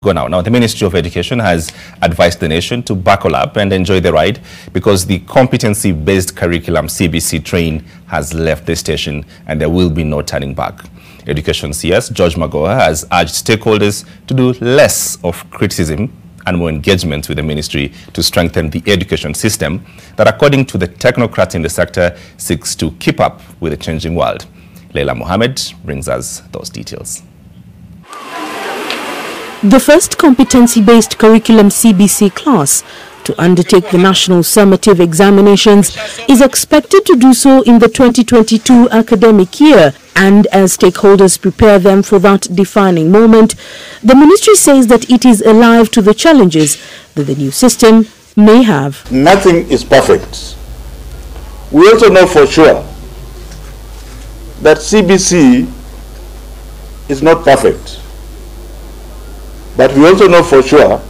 Go now. The Ministry of Education has advised the nation to buckle up and enjoy the ride because the competency-based curriculum CBC train has left the station and there will be no turning back. Education CS George Magoha has urged stakeholders to do less of criticism and more engagement with the ministry to strengthen the education system that, according to the technocrats in the sector, seeks to keep up with the changing world. Leila Mohammed brings us those details. The first competency-based curriculum CBC class to undertake the national summative examinations is expected to do so in the 2022 academic year, and as stakeholders prepare them for that defining moment, the ministry says that it is alive to the challenges that the new system may have. Nothing is perfect. We also know for sure that CBC is not perfect. But we also know for sure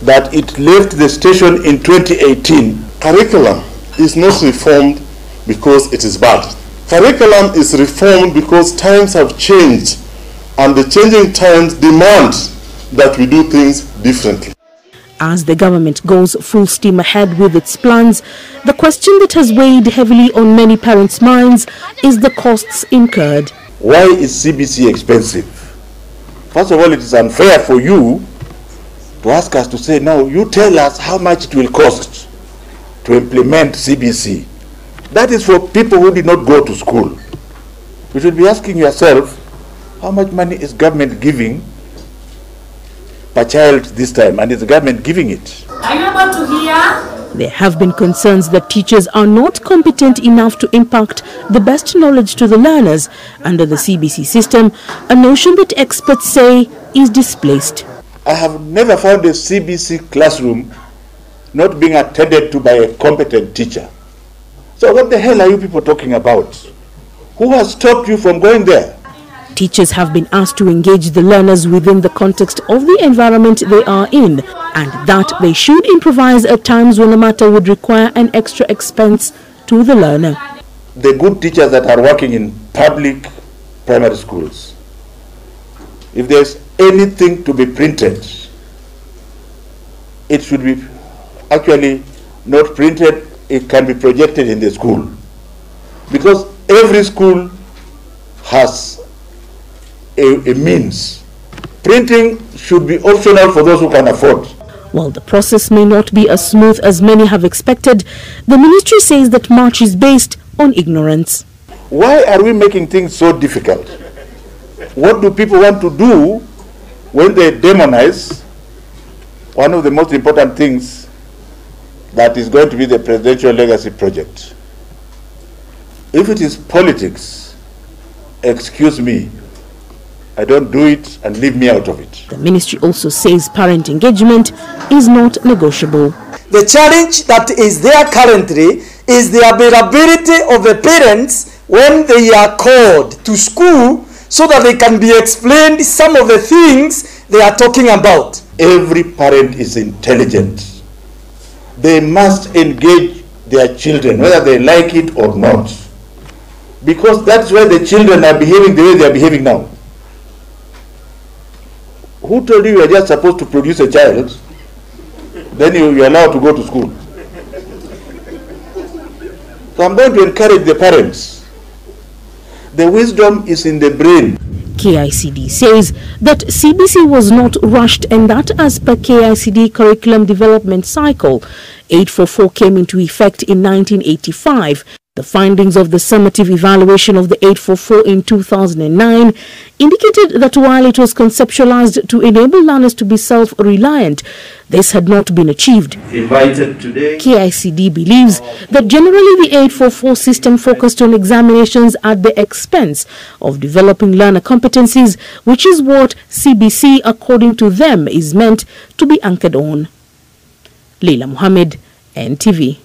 that it left the station in 2018. Curriculum is not reformed because it is bad. Curriculum is reformed because times have changed, and the changing times demand that we do things differently. As the government goes full steam ahead with its plans, the question that has weighed heavily on many parents' minds is the costs incurred. Why is CBC expensive? First of all, it is unfair for you to ask us to say, no, you tell us how much it will cost to implement CBC. That is for people who did not go to school. You should be asking yourself, how much money is government giving per child this time, and is the government giving it? Are you able to hear? There have been concerns that teachers are not competent enough to impact the best knowledge to the learners under the CBC system, a notion that experts say is displaced. I have never found a CBC classroom not being attended to by a competent teacher. So what the hell are you people talking about? Who has stopped you from going there? Teachers have been asked to engage the learners within the context of the environment they are in, and that they should improvise at times when a matter would require an extra expense to the learner. The good teachers that are working in public primary schools, if there's anything to be printed, it should be actually not printed, it can be projected in the school. Because every school has a means. Printing should be optional for those who can afford. While the process may not be as smooth as many have expected, the ministry says that much is based on ignorance. Why are we making things so difficult? What do people want to do when they demonize one of the most important things that is going to be the presidential legacy project? If it is politics, excuse me, I don't do it, and leave me out of it. The ministry also says parent engagement is not negotiable. The challenge that is there currently is the availability of the parents when they are called to school so that they can be explained some of the things they are talking about. Every parent is intelligent. They must engage their children, whether they like it or not. Because that's why the children are behaving the way they are behaving now. Who told you are just supposed to produce a child, then you're allowed to go to school? So I'm going to encourage the parents. The wisdom is in the brain. KICD says that CBC was not rushed and that as per KICD curriculum development cycle, 844 came into effect in 1985. The findings of the summative evaluation of the 844 in 2009 indicated that while it was conceptualized to enable learners to be self-reliant, this had not been achieved. Invited today. KICD believes that generally the 844 system focused on examinations at the expense of developing learner competencies, which is what CBC, according to them, is meant to be anchored on. Leila Mohammed, NTV.